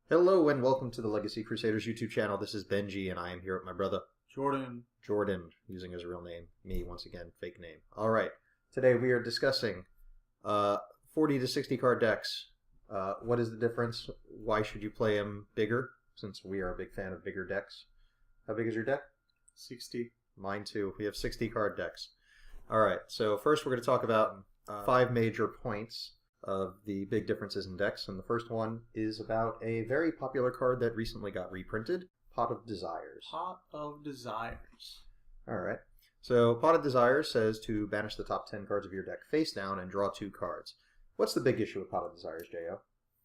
Hello and welcome to the Legacy Crusaders YouTube channel. This is Benji and I am here with my brother Jordan, using his real name. Me, once again, fake name. Alright, today we are discussing 40 to 60 card decks. What is the difference? Why should you play them bigger? Since we are a big fan of bigger decks. How big is your deck? 60. Mine too. We have 60 card decks. Alright, so first we're going to talk about 5 major points of the big differences in decks, and the first one is about a very popular card that recently got reprinted, Pot of Desires. Pot of Desires. Alright, so Pot of Desires says to banish the top 10 cards of your deck face down and draw 2 cards. What's the big issue with Pot of Desires, Yugioh?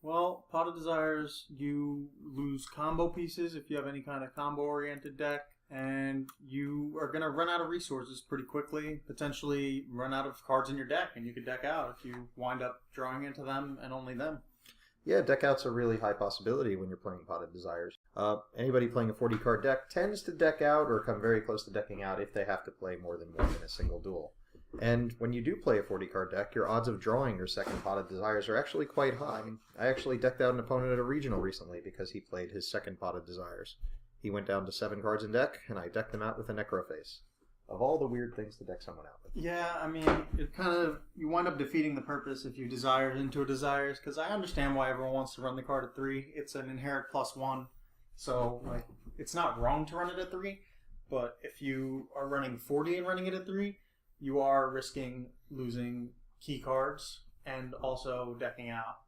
Well, Pot of Desires, you lose combo pieces if you have any kind of combo-oriented deck, and you are going to run out of resources pretty quickly, potentially run out of cards in your deck, and you could deck out if you wind up drawing into them and only them. Yeah, deck out's a really high possibility when you're playing Pot of Desires. Anybody playing a 40-card deck tends to deck out or come very close to decking out if they have to play more than one in a single duel. And when you do play a 40-card deck, your odds of drawing your second Pot of Desires are actually quite high. I actually decked out an opponent at a regional recently because he played his second Pot of Desires. He went down to 7 cards in deck, and I decked him out with a Necroface. Of all the weird things to deck someone out with. Yeah, I mean, you wind up defeating the purpose if you desire into a Desires, because I understand why everyone wants to run the card at 3. It's an inherent +1, so like it's not wrong to run it at 3, but if you are running 40 and running it at 3, you are risking losing key cards and also decking out.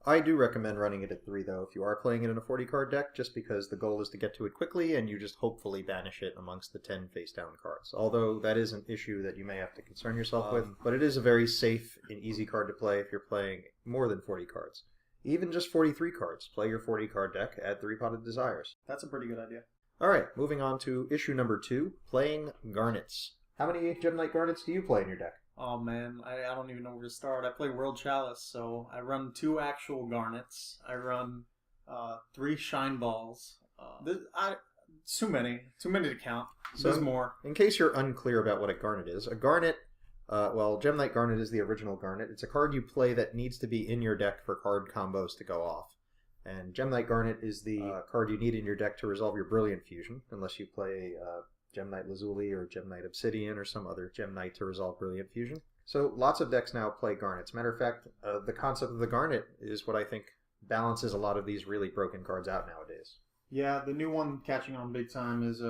I do recommend running it at 3, though, if you are playing it in a 40-card deck, just because the goal is to get to it quickly, and you just hopefully banish it amongst the 10 face-down cards. Although that is an issue that you may have to concern yourself with, but it is a very safe and easy card to play if you're playing more than 40 cards. Even just 43 cards. Play your 40-card deck, add 3 Pot of Desires. That's a pretty good idea. Alright, moving on to issue number 2, playing Garnets. How many Gem Knight Garnets do you play in your deck? Oh man, I don't even know where to start. I play World Chalice, so I run 2 actual Garnets. I run 3 Shine Balls. Too many to count. So there's more. In case you're unclear about what a Garnet is, a Garnet, Gem Knight Garnet is the original Garnet. It's a card you play that needs to be in your deck for card combos to go off. And Gem Knight Garnet is the card you need in your deck to resolve your Brilliant Fusion, unless you play Gem Knight Lazuli or Gem Knight Obsidian or some other Gem Knight to resolve Brilliant Fusion. So lots of decks now play Garnets. Matter of fact, the concept of the Garnet is what I think balances a lot of these really broken cards out nowadays. Yeah, the new one catching on big time is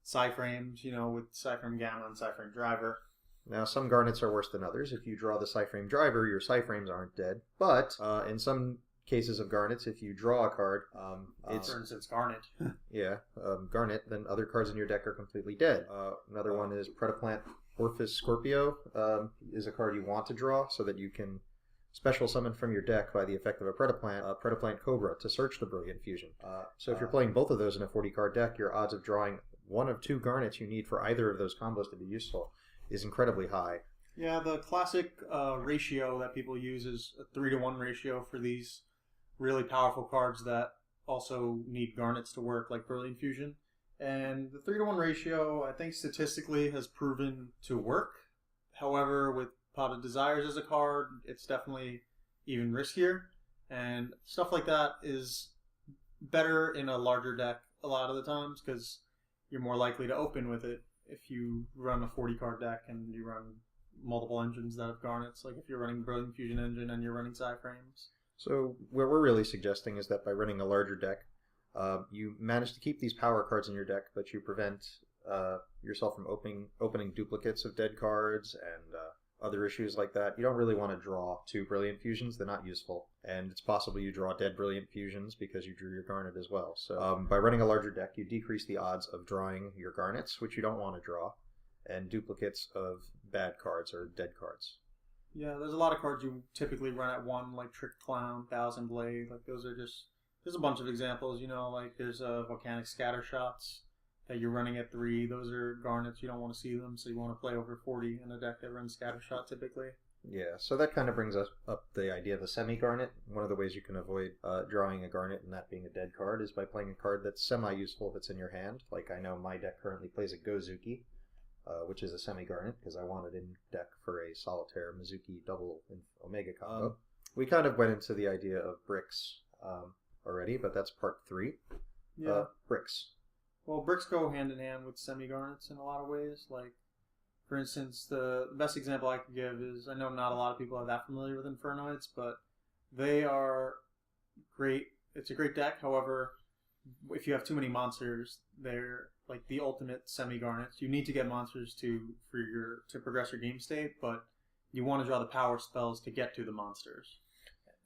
Psyframes, with Psyframe Gamma and Psyframe Driver. Now, some Garnets are worse than others. If you draw the Psyframe Driver, your Psyframes aren't dead. But in some cases of Garnets, if you draw a card, it's for instance Garnet. Garnet, then other cards in your deck are completely dead. Another one is Predaplant Orphis Scorpio. Is a card you want to draw so that you can special summon from your deck by the effect of a Predaplant Cobra to search the Brilliant Fusion. So if you're playing both of those in a 40-card deck, your odds of drawing one of 2 Garnets you need for either of those combos to be useful is incredibly high. Yeah, the classic ratio that people use is a 3-to-1 ratio for these really powerful cards that also need Garnets to work, like Brilliant Fusion. And the 3-to-1 ratio, I think statistically, has proven to work. However, with Pot of Desires as a card, it's definitely even riskier. And stuff like that is better in a larger deck a lot of the times, because you're more likely to open with it if you run a 40-card deck and you run multiple engines that have Garnets. Like if you're running Brilliant Fusion engine and you're running Psyframes. So what we're really suggesting is that by running a larger deck, you manage to keep these power cards in your deck, but you prevent yourself from opening duplicates of dead cards and other issues like that. You don't really want to draw 2 Brilliant Fusions. They're not useful. And it's possible you draw dead Brilliant Fusions because you drew your Garnet as well. So by running a larger deck, you decrease the odds of drawing your Garnets, which you don't want to draw, and duplicates of bad cards or dead cards. Yeah, there's a lot of cards you typically run at 1, like Trick Clown, Thousand Blade. Like those are just, there's a bunch of examples, like there's Volcanic Scatter Shots that you're running at 3. Those are Garnets, you don't want to see them, so you want to play over 40 in a deck that runs Scatter Shot typically. Yeah, so that kind of brings us up the idea of a semi-Garnet. One of the ways you can avoid drawing a Garnet and that being a dead card is by playing a card that's semi-useful if it's in your hand. Like I know my deck currently plays a Gozuki, which is a semi-Garnet, because I want it in deck for a Solitaire Mizuki double Omega combo. We kind of went into the idea of bricks already, but that's part 3. Yeah. Bricks. Well, bricks go hand in hand with semi-garnets in a lot of ways. Like, for instance, the best example I could give is, I know not a lot of people are that familiar with Infernoids, but they are great. It's a great deck. However, if you have too many monsters, they're like the ultimate semi-garnets. You need to get monsters to progress your game state, but you want to draw the power spells to get to the monsters.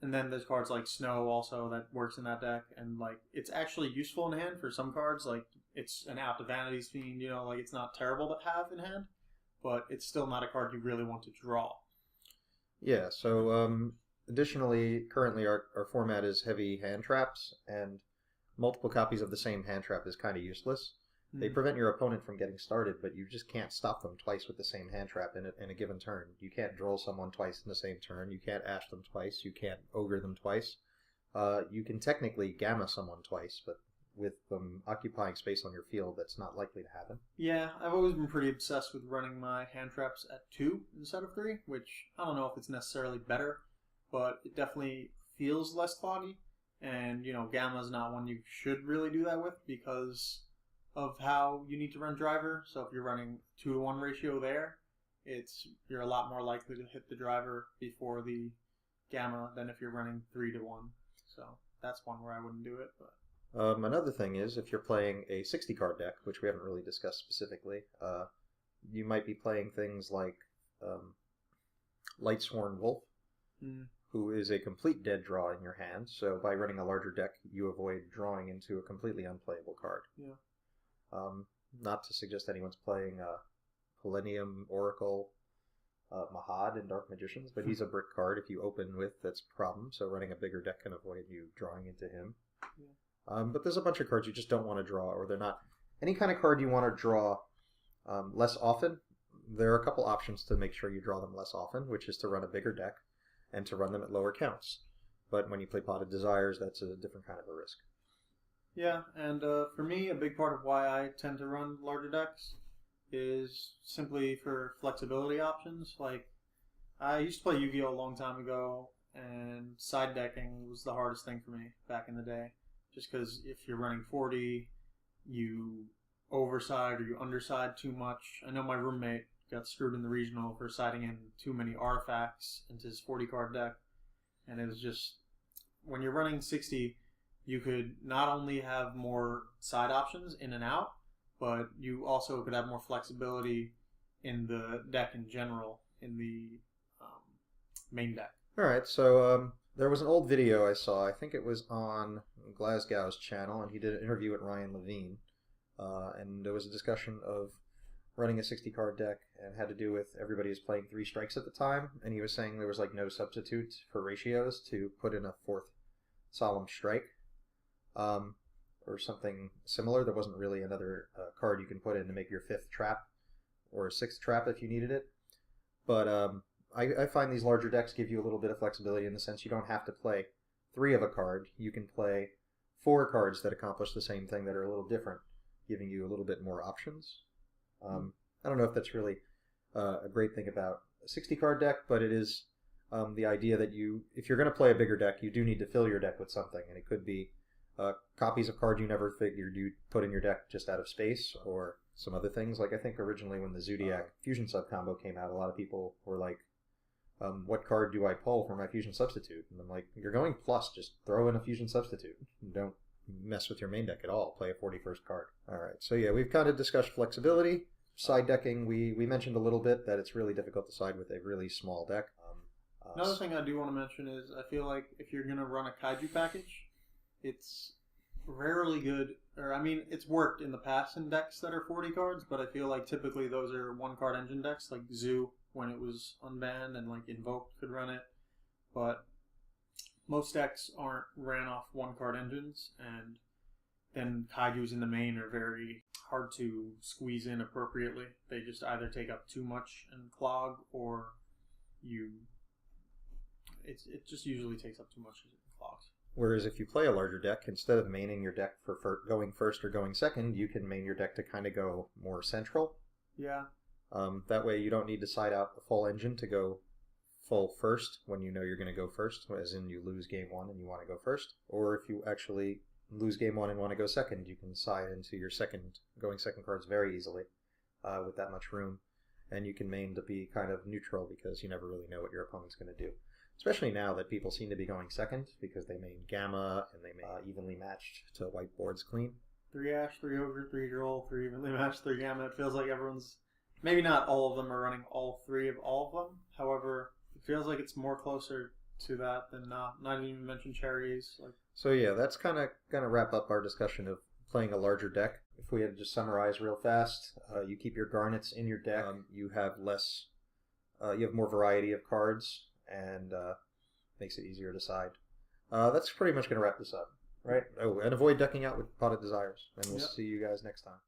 And then there's cards like Snow also that works in that deck, and like it's actually useful in hand for some cards. Like it's an Apt of Vanity's Fiend, like it's not terrible to have in hand, but it's still not a card you really want to draw. Yeah. So additionally, currently our format is heavy hand traps, and multiple copies of the same hand trap is kind of useless. They prevent your opponent from getting started, but you just can't stop them twice with the same hand trap in a given turn. You can't droll someone twice in the same turn. You can't ash them twice. You can't ogre them twice. You can technically gamma someone twice, but with them occupying space on your field, that's not likely to happen. Yeah, I've always been pretty obsessed with running my hand traps at 2 instead of 3, which I don't know if it's necessarily better, but it definitely feels less foggy. And, gamma is not one you should really do that with because of how you need to run driver. So if you're running 2-to-1 ratio there, you're a lot more likely to hit the driver before the gamma than if you're running 3-to-1. So that's one where I wouldn't do it. But another thing is if you're playing a 60-card deck, which we haven't really discussed specifically, you might be playing things like Lightsworn Wolf, who is a complete dead draw in your hand. So by running a larger deck, you avoid drawing into a completely unplayable card. Yeah. Not to suggest anyone's playing Millennium Oracle Mahad in Dark Magicians, but he's a brick card if you open with, that's a problem, so running a bigger deck can avoid you drawing into him. Yeah. But there's a bunch of cards you just don't want to draw, or they're not... Any kind of card you want to draw less often, there are a couple options to make sure you draw them less often, which is to run a bigger deck and to run them at lower counts. But when you play Pot of Desires, that's a different kind of a risk. Yeah, and for me, a big part of why I tend to run larger decks is simply for flexibility options. Like, I used to play Yu-Gi-Oh! A long time ago, and side decking was the hardest thing for me back in the day. Just because if you're running 40, you overside or you underside too much. I know my roommate got screwed in the regional for siding in too many artifacts into his 40-card deck, and it was just, when you're running 60, you could not only have more side options in and out, but you also could have more flexibility in the deck in general, in the main deck. Alright, so there was an old video I saw, I think it was on Glasgow's channel, and he did an interview with Ryan Levine, and there was a discussion of running a 60-card deck, and had to do with everybody was playing 3 strikes at the time, and he was saying there was like no substitute for ratios to put in a 4th Solemn Strike. Or something similar. There wasn't really another card you can put in to make your 5th trap or a 6th trap if you needed it. But I find these larger decks give you a little bit of flexibility in the sense you don't have to play 3 of a card. You can play 4 cards that accomplish the same thing that are a little different, giving you a little bit more options. I don't know if that's really a great thing about a 60-card deck, but it is the idea that if you're going to play a bigger deck, you do need to fill your deck with something, and it could be copies of cards you never figured you'd put in your deck just out of space, or some other things. Like I think originally when the Zodiac Fusion Sub combo came out, a lot of people were like, what card do I pull for my Fusion Substitute? And I'm like, you're going plus, just throw in a Fusion Substitute. Don't mess with your main deck at all. Play a 41st card. Alright, so yeah, we've kind of discussed flexibility. Side decking, we mentioned a little bit that it's really difficult to side with a really small deck. Another thing I do want to mention is I feel like if you're going to run a Kaiju package, it's rarely good, or I mean, it's worked in the past in decks that are 40 cards, but I feel like typically those are 1-card engine decks, like Zoo when it was unbanned, and like Invoked could run it, but most decks aren't ran off 1-card engines, and then Kaijus in the main are very hard to squeeze in appropriately. They just either take up too much and clog, or it just usually takes up too much and clogs. Whereas if you play a larger deck, instead of maining your deck for going first or going second, you can main your deck to kind of go more central. Yeah. That way you don't need to side out the full engine to go full first when you know you're going to go first, as in you lose game one and you want to go first, or if you actually lose game one and want to go second, you can side into your going second cards very easily with that much room, and you can main to be kind of neutral because you never really know what your opponent's going to do. Especially now that people seem to be going second because they main Gamma and they main evenly matched to white boards clean. 3 Ash, 3 Ogre, 3 Droll, 3 evenly matched, 3 Gamma. It feels like everyone's, maybe not all of them are running all 3 of all of them. However, it feels like it's more closer to that than not. Not even mention cherries. So yeah, that's kind of going to wrap up our discussion of playing a larger deck. If we had to just summarize real fast, you keep your Garnets in your deck. You have more variety of cards, and makes it easier to side. That's pretty much going to wrap this up. Right? Oh, and avoid decking out with Pot of Desires. And we'll see you guys next time.